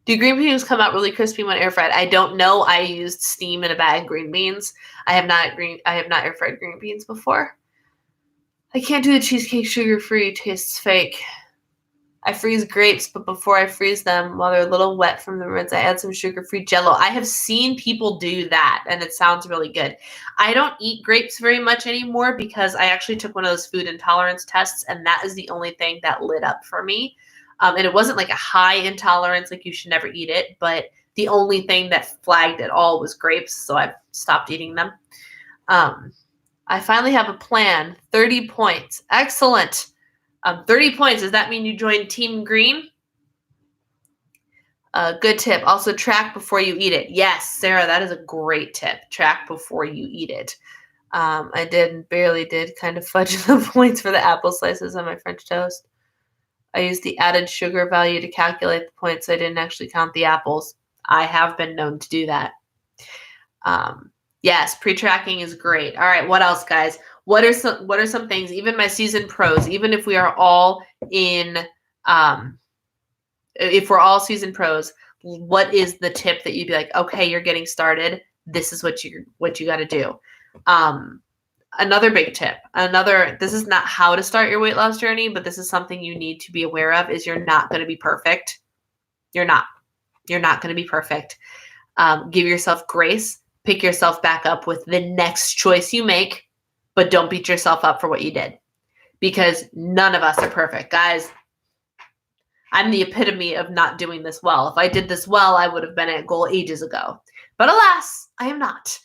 Do green beans come out really crispy when air fried? I don't know. I used steam in a bag green beans. I have not air fried green beans before. I can't do the cheesecake sugar-free. Tastes fake. I freeze grapes, but before I freeze them, while they're a little wet from the rinse, I add some sugar-free Jell-O. I have seen people do that, and it sounds really good. I don't eat grapes very much anymore because I actually took one of those food intolerance tests, and that is the only thing that lit up for me. And it wasn't like a high intolerance, like you should never eat it, but the only thing that flagged at all was grapes, so I've stopped eating them. I finally have a plan. 30 points. Excellent. 30 points. Does that mean you joined Team Green? Good tip. Also track before you eat it. Yes, Sarah, that is a great tip. Track before you eat it. I barely did kind of fudge the points for the apple slices on my French toast. I used the added sugar value to calculate the points, so I didn't actually count the apples. I have been known to do that. Yes, pre-tracking is great. All right, what else, guys? What are some things, even my seasoned pros, even if we are all in, if we're all seasoned pros, what is the tip that you'd be like, okay, you're getting started. This is what you got to do. Another big tip, this is not how to start your weight loss journey, but this is something you need to be aware of, is you're not going to be perfect. You're not going to be perfect. Give yourself grace, pick yourself back up with the next choice you make, but don't beat yourself up for what you did, because none of us are perfect, guys. I'm the epitome of not doing this well. If I did this well, I would have been at goal ages ago, but alas, I am not.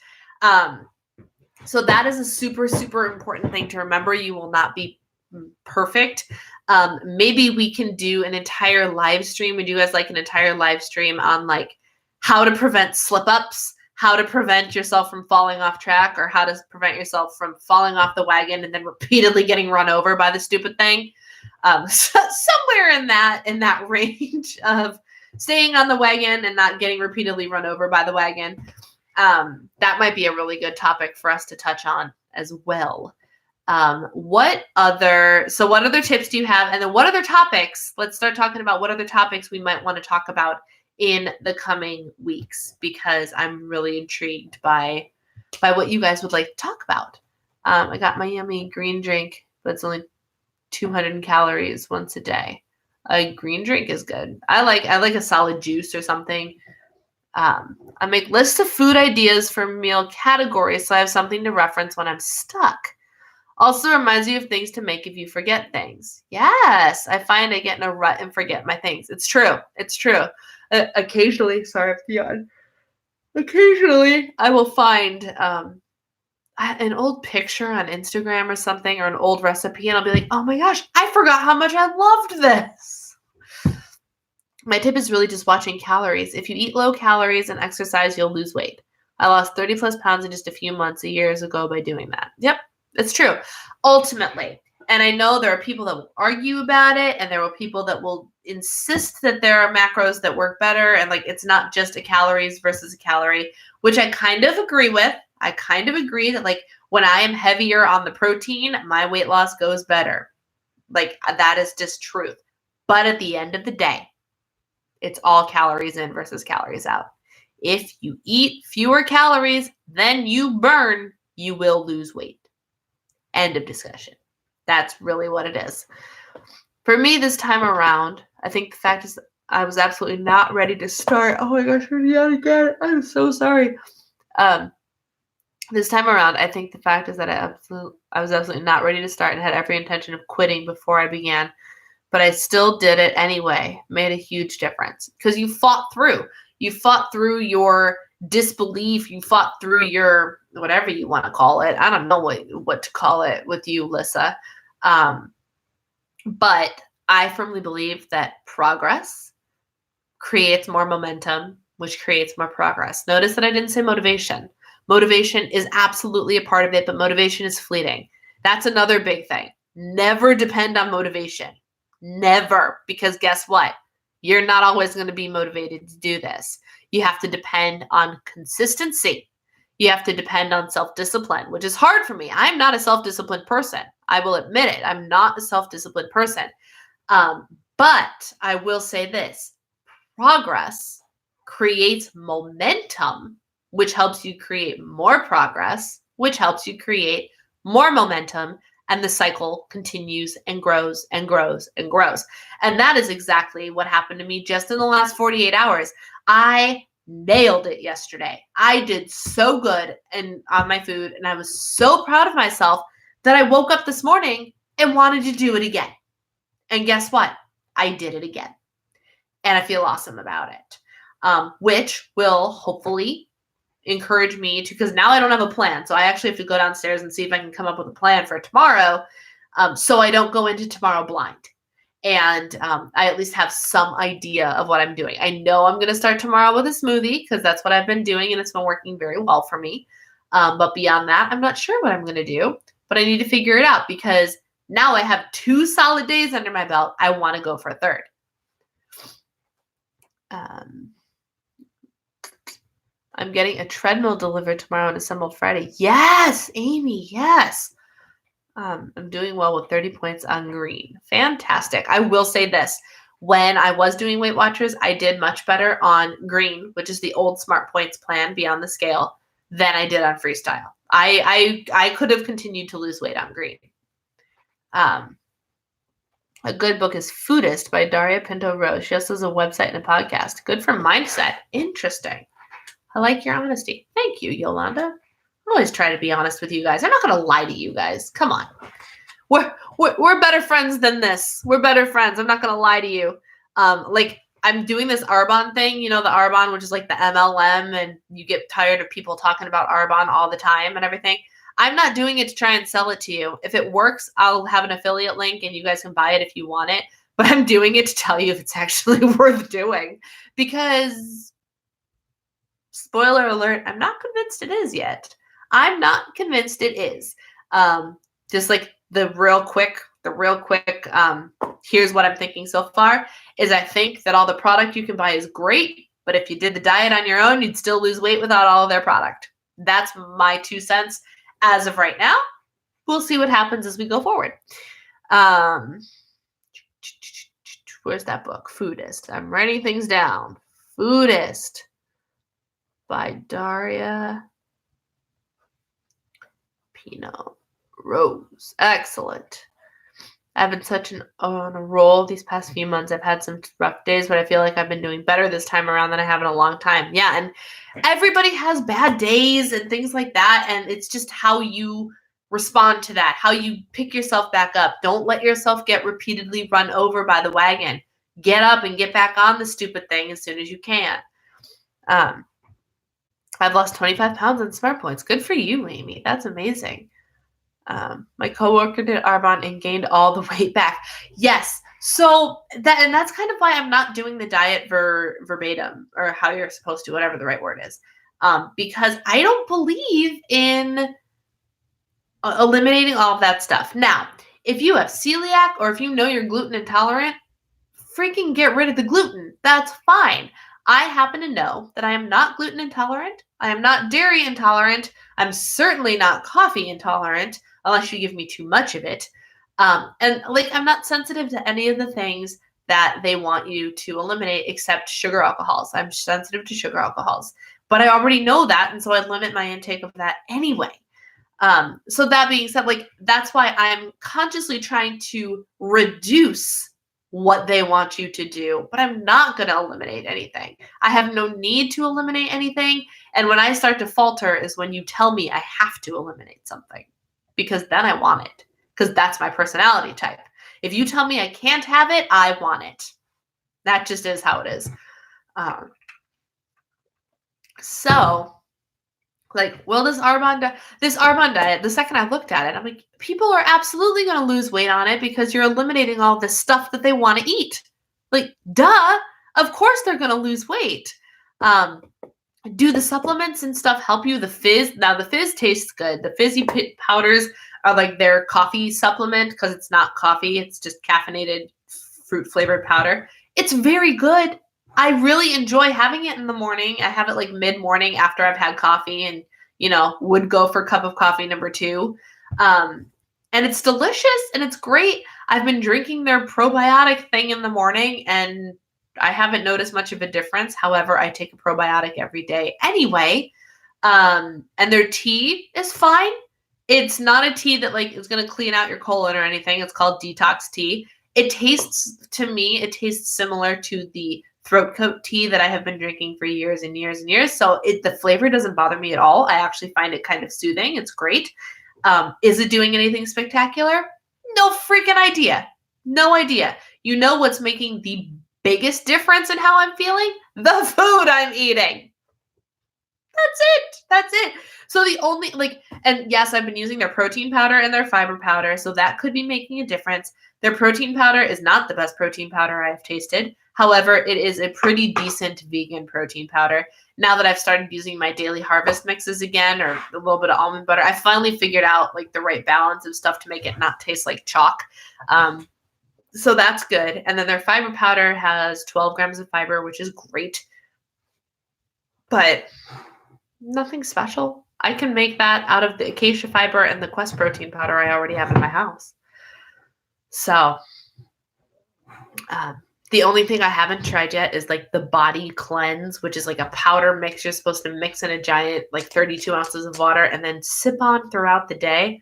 So that is a super, super important thing to remember. You will not be perfect. Maybe we can do an entire live stream. Would you guys like an entire live stream on like how to prevent slip-ups, how to prevent yourself from falling off track, or how to prevent yourself from falling off the wagon and then repeatedly getting run over by the stupid thing? So somewhere in that range of staying on the wagon and not getting repeatedly run over by the wagon. That might be a really good topic for us to touch on as well. What other tips do you have? And then what other topics? Let's start talking about what other topics we might want to talk about in the coming weeks, because I'm really intrigued by what you guys would like to talk about. I got my yummy green drink, but it's only 200 calories once a day. A green drink is good. I like a solid juice or something. I make lists of food ideas for meal categories, so I have something to reference when I'm stuck. Also reminds you of things to make if you forget things. Yes, I find I get in a rut and forget my things. It's true. Occasionally, sorry, occasionally I will find an old picture on Instagram or something, or an old recipe, and I'll be like, oh my gosh, I forgot how much I loved this. My tip is really just watching calories. If you eat low calories and exercise, you'll lose weight. I lost 30 plus pounds in just a few months years ago by doing that. Yep, it's true. Ultimately, and I know there are people that will argue about it, and there are people that will insist that there are macros that work better, and like it's not just a calories versus a calorie, which I kind of agree with. I kind of agree that like when I am heavier on the protein, my weight loss goes better. Like that is just truth. But at the end of the day, it's all calories in versus calories out. If you eat fewer calories than you burn, you will lose weight. End of discussion. That's really what it is. For me this time around, I think the fact is I was absolutely not ready to start. Oh my gosh, we're yet again. I'm so sorry. This time around, I think the fact is that I was absolutely not ready to start and had every intention of quitting before I began. But I still did it anyway. Made a huge difference because you fought through. You fought through your disbelief. You fought through your whatever you want to call it. I don't know what to call it with you, Lissa. But I firmly believe that progress creates more momentum, which creates more progress. Notice that I didn't say motivation. Motivation is absolutely a part of it, but motivation is fleeting. That's another big thing. Never depend on motivation. Never. Because guess what? You're not always going to be motivated to do this. You have to depend on consistency. You have to depend on self-discipline, which is hard for me. I'm not a self-disciplined person. I will admit it. I'm not a self-disciplined person. But I will say this. Progress creates momentum, which helps you create more progress, which helps you create more momentum, and the cycle continues and grows and grows and grows. And that is exactly what happened to me just in the last 48 hours. I nailed it yesterday. I did so good on my food, and I was so proud of myself that I woke up this morning and wanted to do it again. And guess what? I did it again. And I feel awesome about it, which will hopefully encourage me to, because now I don't have a plan. So I actually have to go downstairs and see if I can come up with a plan for tomorrow, so I don't go into tomorrow blind. And I at least have some idea of what I'm doing. I know I'm going to start tomorrow with a smoothie because that's what I've been doing and it's been working very well for me. But beyond that, I'm not sure what I'm going to do, but I need to figure it out because now I have 2 solid days under my belt. I want to go for a third. I'm getting a treadmill delivered tomorrow and assembled Friday. Yes, Amy, yes. I'm doing well with 30 points on green. Fantastic. I will say this. When I was doing Weight Watchers, I did much better on green, which is the old Smart Points plan beyond the scale, than I did on freestyle. I could have continued to lose weight on green. A good book is Foodist by Daria Pinto Rose. She also has a website and a podcast. Good for mindset. Interesting. I like your honesty. Thank you, Yolanda. I always try to be honest with you guys. I'm not going to lie to you guys. Come on. We're better friends than this. We're better friends. I'm not going to lie to you. Like I'm doing this Arbonne thing, you know, the Arbonne, which is like the MLM, and you get tired of people talking about Arbonne all the time and everything. I'm not doing it to try and sell it to you. If it works, I'll have an affiliate link and you guys can buy it if you want it. But I'm doing it to tell you if it's actually worth doing. Because, spoiler alert, I'm not convinced it is yet. I'm not convinced it is. Just like the real quick, here's what I'm thinking so far, is I think that all the product you can buy is great, but if you did the diet on your own, you'd still lose weight without all of their product. That's my 2 cents as of right now. We'll see what happens as we go forward. Where's that book? Foodist. I'm writing things down. Foodist by Daria Pinto Rose. Excellent. I've been such on a roll these past few months. I've had some rough days, but I feel like I've been doing better this time around than I have in a long time. Yeah, and everybody has bad days and things like that, and it's just how you respond to that, how you pick yourself back up. Don't let yourself get repeatedly run over by the wagon. Get up and get back on the stupid thing as soon as you can. I've lost 25 pounds on Smart Points. Good for you, Amy. That's amazing. My coworker did Arbonne and gained all the weight back. Yes. So that's kind of why I'm not doing the diet verbatim, or how you're supposed to, whatever the right word is. Because I don't believe in eliminating all of that stuff. Now, if you have celiac or if you know you're gluten intolerant, freaking get rid of the gluten. That's fine. I happen to know that I am not gluten intolerant. I am not dairy intolerant. I'm certainly not coffee intolerant, unless you give me too much of it. And like, I'm not sensitive to any of the things that they want you to eliminate except sugar alcohols. I'm sensitive to sugar alcohols, but I already know that. And so I limit my intake of that anyway. So that being said, like, that's why I'm consciously trying to reduce what they want you to do, but I'm not going to eliminate anything. I have no need to eliminate anything. And when I start to falter is when you tell me I have to eliminate something, because then I want it, because that's my personality type. If you tell me I can't have it, I want it. That just is how it is. So, like, will this Arbonne diet, the second I looked at it, I'm like, people are absolutely going to lose weight on it because you're eliminating all this stuff that they want to eat. Like, duh, of course they're going to lose weight. Do the supplements and stuff help you? The fizz, now the fizz tastes good. The fizzy powders are like their coffee supplement, because it's not coffee, it's just caffeinated fruit flavored powder. It's very good. I really enjoy having it in the morning. I have it like mid-morning after I've had coffee, and, you know, would go for cup of coffee number 2. And it's delicious and it's great. I've been drinking their probiotic thing in the morning and I haven't noticed much of a difference. However, I take a probiotic every day anyway. And their tea is fine. It's not a tea that like is going to clean out your colon or anything. It's called detox tea. It tastes similar to the throat coat tea that I have been drinking for years and years and years. So the flavor doesn't bother me at all. I actually find it kind of soothing. It's great. Is it doing anything spectacular? No freaking idea. No idea. You know what's making the biggest difference in how I'm feeling? The food I'm eating. That's it. So the only, like, and yes, I've been using their protein powder and their fiber powder, so that could be making a difference. Their protein powder is not the best protein powder I've tasted. However, it is a pretty decent vegan protein powder. Now that I've started using my Daily Harvest mixes again, or a little bit of almond butter, I finally figured out like the right balance of stuff to make it not taste like chalk. So that's good. And then their fiber powder has 12 grams of fiber, which is great, but nothing special. I can make that out of the acacia fiber and the Quest protein powder I already have in my house. So, the only thing I haven't tried yet is like the body cleanse, which is like a powder mix you're supposed to mix in a giant, like 32 ounces of water and then sip on throughout the day.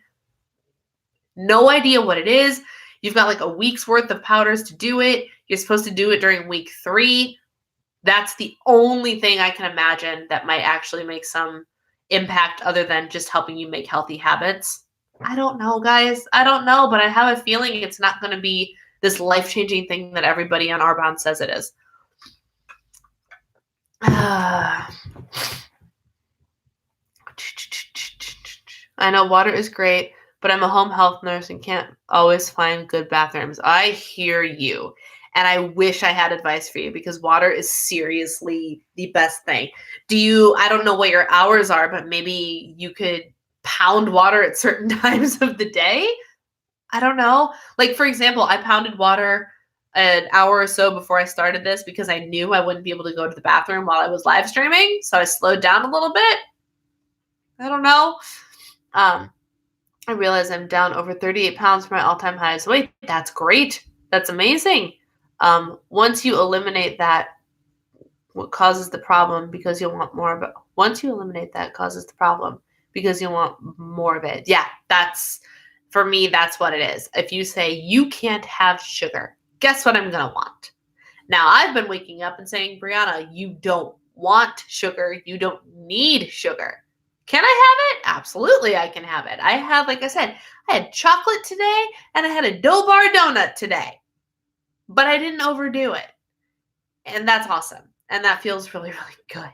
No idea what it is. You've got like a week's worth of powders to do it. You're supposed to do it during week 3. That's the only thing I can imagine that might actually make some impact other than just helping you make healthy habits. I don't know, guys. I don't know, but I have a feeling it's not going to be this life-changing thing that everybody on Arbonne says it is. I know water is great, but I'm a home health nurse and can't always find good bathrooms. I hear you. And I wish I had advice for you because water is seriously the best thing. I don't know what your hours are, but maybe you could pound water at certain times of the day? I don't know. Like, for example, I pounded water an hour or so before I started this because I knew I wouldn't be able to go to the bathroom while I was live streaming. So I slowed down a little bit. I don't know. I realize I'm down over 38 pounds from my all-time highs. Wait, that's great. That's amazing. Once you eliminate that, what causes the problem because you'll want more of it. Once you eliminate that, causes the problem because you want more of it. Yeah, for me, that's what it is. If you say you can't have sugar, guess what I'm going to want? Now, I've been waking up and saying, Brianna, you don't want sugar. You don't need sugar. Can I have it? Absolutely, I can have it. I have, like I said, I had chocolate today and I had a dough bar donut today. But I didn't overdo it. And that's awesome. And that feels really, really good.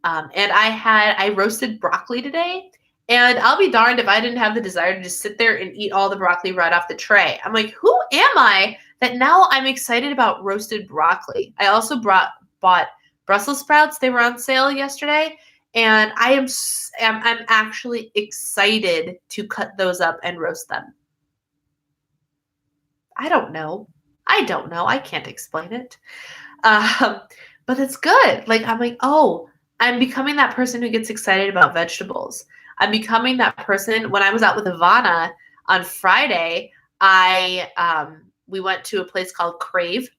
And I roasted broccoli today. And I'll be darned if I didn't have the desire to just sit there and eat all the broccoli right off the tray. I'm like, who am I that now I'm excited about roasted broccoli? I also bought Brussels sprouts. They were on sale yesterday. And I'm actually excited to cut those up and roast them. I don't know. I can't explain it. But it's good. Like, I'm like, oh, I'm becoming that person who gets excited about vegetables. I'm becoming that person. When I was out with Ivana on Friday, we went to a place called Crave,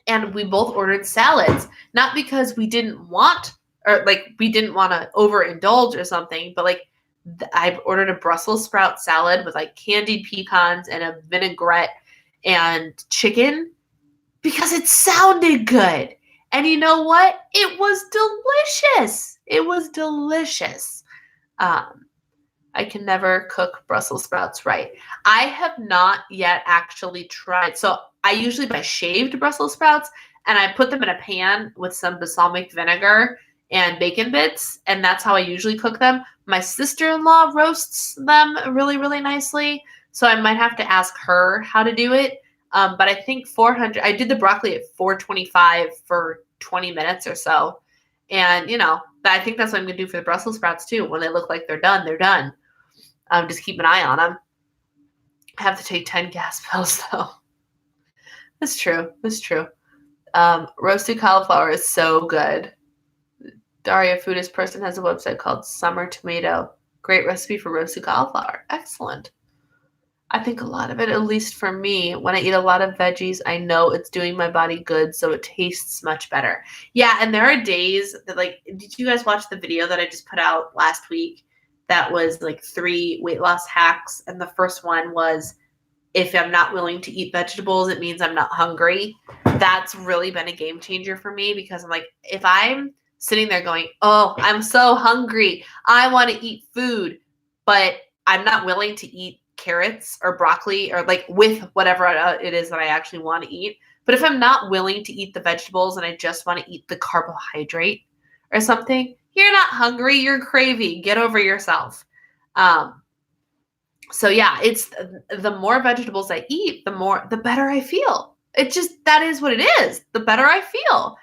and we both ordered salads. Not because we didn't want to overindulge or something, but like I ordered a Brussels sprout salad with like candied pecans and a vinaigrette and chicken because it sounded good. And you know what? It was delicious. It was delicious. I can never cook Brussels sprouts right. I have not yet actually tried. So I usually buy shaved Brussels sprouts and I put them in a pan with some balsamic vinegar and bacon bits. And that's how I usually cook them. My sister-in-law roasts them really, really nicely. So I might have to ask her how to do it. But I think I did the broccoli at 425 for 20 minutes or so. And, I think that's what I'm going to do for the Brussels sprouts too. When they look like they're done, they're done. Just keep an eye on them. I have to take 10 gas pills though. That's true. Roasted cauliflower is so good. Daria Foodist person has a website called Summer Tomato. Great recipe for roasted cauliflower. Excellent. I think a lot of it, at least for me, when I eat a lot of veggies, I know it's doing my body good, so it tastes much better. Yeah, and there are days that, like, did you guys watch the video that I just put out last week? That was, like, 3 weight loss hacks, and the first one was, if I'm not willing to eat vegetables, it means I'm not hungry. That's really been a game changer for me because I'm like, if I'm sitting there going, oh, I'm so hungry, I want to eat food, but I'm not willing to eat carrots or broccoli or like with whatever it is that I actually want to eat. But if I'm not willing to eat the vegetables and I just want to eat the carbohydrate or something, you're not hungry, you're craving. Get over yourself. So yeah, it's the more vegetables I eat, the better I feel. That is what it is. The better I feel.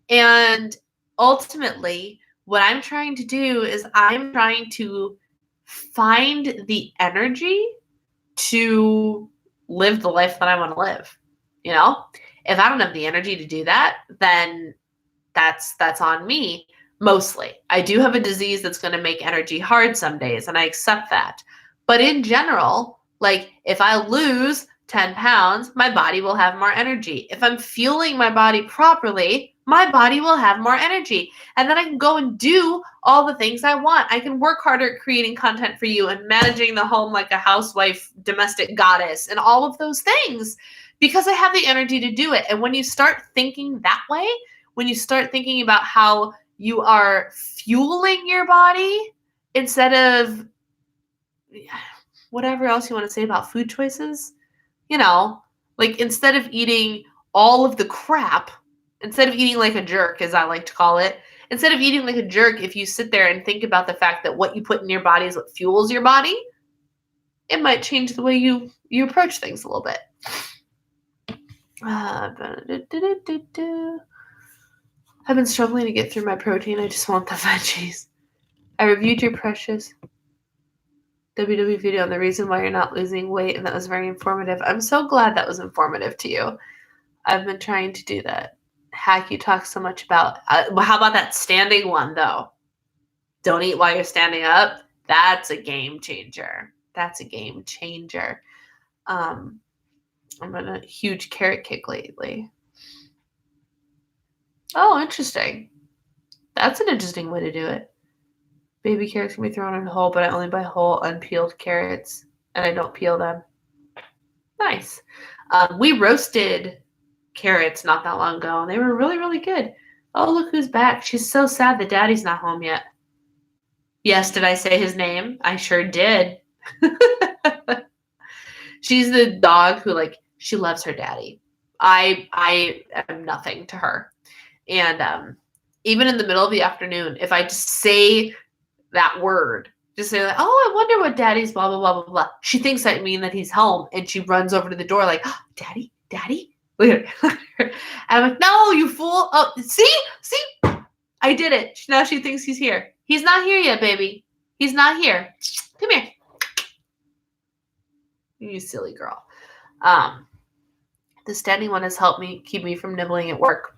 And ultimately, what I'm trying to do is I'm trying to find the energy to live the life that I want to live. If I don't have the energy to do that, then that's on me. Mostly. I do have a disease that's going to make energy hard some days, and I accept that. But in general, like if I lose 10 pounds, my body will have more energy. If I'm fueling my body properly, my body will have more energy. And then I can go and do all the things I want. I can work harder at creating content for you and managing the home like a housewife, domestic goddess, and all of those things because I have the energy to do it. And when you start thinking that way, when you start thinking about how you are fueling your body instead of whatever else you want to say about food choices, like instead of eating all of the crap, instead of eating like a jerk, as I like to call it, instead of eating like a jerk, if you sit there and think about the fact that what you put in your body is what fuels your body, it might change the way you approach things a little bit. I've been struggling to get through my protein. I just want the veggies. I reviewed your precious WW video on the reason why you're not losing weight, and that was very informative. I'm so glad that was informative to you. I've been trying to do that. Hack you talk so much about. How about that standing one, though? Don't eat while you're standing up. That's a game changer. That's a game changer. I'm on a huge carrot kick lately. Oh, interesting. That's an interesting way to do it. Baby carrots can be thrown in whole, but I only buy whole, unpeeled carrots, and I don't peel them. Nice. We roasted carrots not that long ago, and they were really, really good. Oh, look who's back. She's so sad that Daddy's not home yet. Yes, did I say his name? I sure did. She's the dog who, she loves her daddy. I am nothing to her. And even in the middle of the afternoon, if I just say that word, just say, oh, I wonder what Daddy's blah, blah, blah, blah, blah. She thinks I mean that he's home, and she runs over to the door like, oh, Daddy? Look at her. And I'm like, no, you fool. Oh, see? I did it. Now she thinks he's here. He's not here yet, baby. He's not here. Come here. You silly girl. The standing one has helped me keep me from nibbling at work.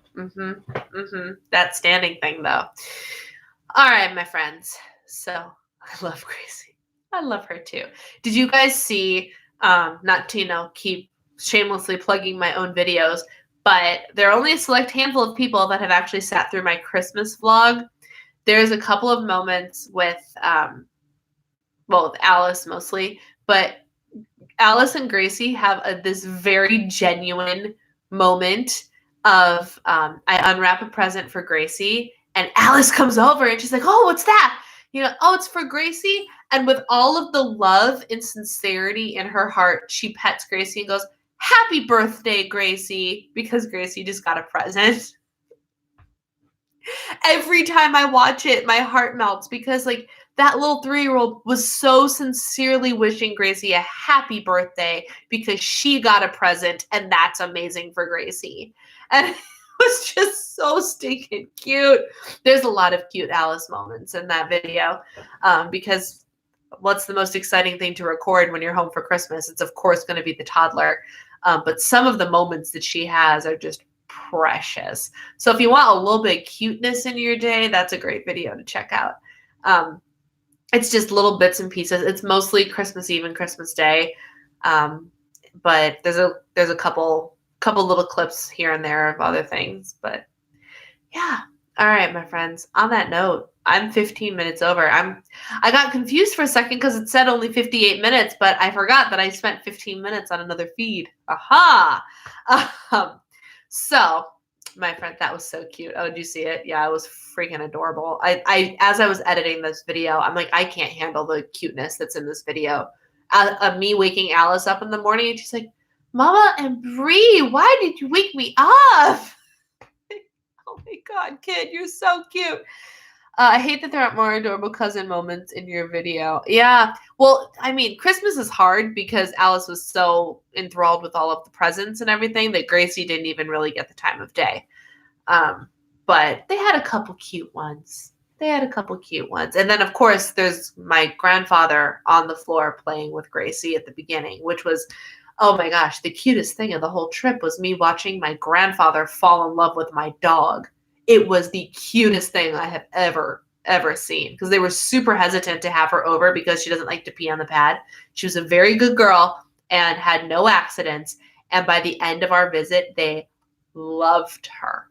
That standing thing, though. All right, my friends. So I love Gracie. I love her too. Did you guys see? Not to keep shamelessly plugging my own videos, but there are only a select handful of people that have actually sat through my Christmas vlog. There's a couple of moments with, with Alice mostly, but Alice and Gracie have this very genuine moment of I unwrap a present for Gracie, and Alice comes over and she's like, oh, what's that? Oh, it's for Gracie. And with all of the love and sincerity in her heart, she pets Gracie and goes, happy birthday, Gracie, because Gracie just got a present. Every time I watch it, my heart melts because that little 3-year-old was so sincerely wishing Gracie a happy birthday because she got a present, and that's amazing for Gracie. And it was just so stinking cute. There's a lot of cute Alice moments in that video because what's the most exciting thing to record when you're home for Christmas? It's, of course, going to be the toddler. But some of the moments that she has are just precious. So if you want a little bit of cuteness in your day, that's a great video to check out. It's just little bits and pieces. It's mostly Christmas Eve and Christmas Day. But there's a couple little clips here and there of other things. But yeah. All right, my friends. On that note, I'm 15 minutes over. I got confused for a second because it said only 58 minutes, but I forgot that I spent 15 minutes on another feed. Aha! So, my friend, that was so cute. Oh, did you see it? Yeah, it was freaking adorable. I as I was editing this video, I'm like, I can't handle the cuteness that's in this video. Me waking Alice up in the morning, and she's like, Mama and Bree, why did you wake me up? Oh my God, kid, you're so cute. I hate that there aren't more adorable cousin moments in your video. Yeah, well, I mean, Christmas is hard because Alice was so enthralled with all of the presents and everything that Gracie didn't even really get the time of day. But they had a couple cute ones. And then, of course, there's my grandfather on the floor playing with Gracie at the beginning, which was, oh my gosh, the cutest thing of the whole trip was me watching my grandfather fall in love with my dog. it was the cutest thing I have ever seen, because they were super hesitant to have her over because she doesn't like to pee on the pad. She was a very good girl and had no accidents. And by the end of our visit, they loved her.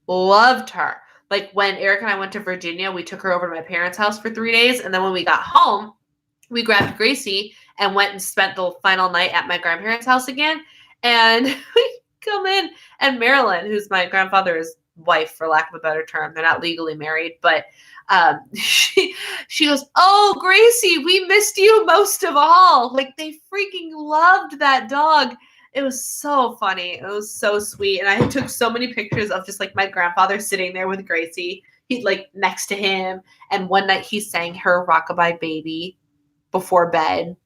Loved her. Like when Eric and I went to Virginia, we took her over to my parents' house for 3 days. And then when we got home, we grabbed Gracie and went and spent the final night at my grandparents' house again. And we come in, and Marilyn, who's my grandfather's wife, for lack of a better term, they're not legally married, but she goes, "Oh, Gracie, we missed you most of all." Like, they freaking loved that dog. It was so funny. It was so sweet. And I took so many pictures of just like my grandfather sitting there with Gracie. He's like next to him. And one night he sang her Rockabye Baby before bed.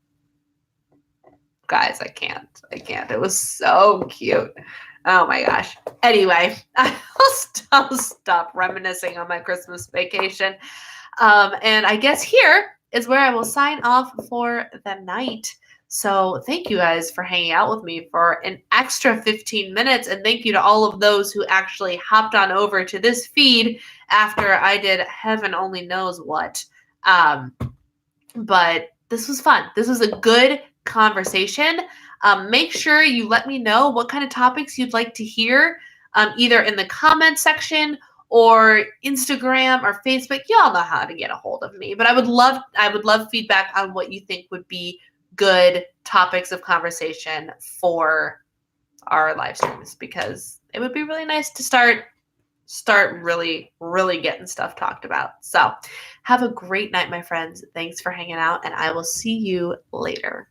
Guys, I can't. It was so cute. Oh my gosh. Anyway, I'll stop reminiscing on my Christmas vacation. And I guess here is where I will sign off for the night. So thank you guys for hanging out with me for an extra 15 minutes. And thank you to all of those who actually hopped on over to this feed after I did heaven only knows what. But this was fun. This was a good conversation. Make sure you let me know what kind of topics you'd like to hear, either in the comment section or Instagram or Facebook. Y'all know how to get a hold of me. But I would love feedback on what you think would be good topics of conversation for our live streams, because it would be really nice to start really getting stuff talked about. So have a great night, my friends. Thanks for hanging out, and I will see you later.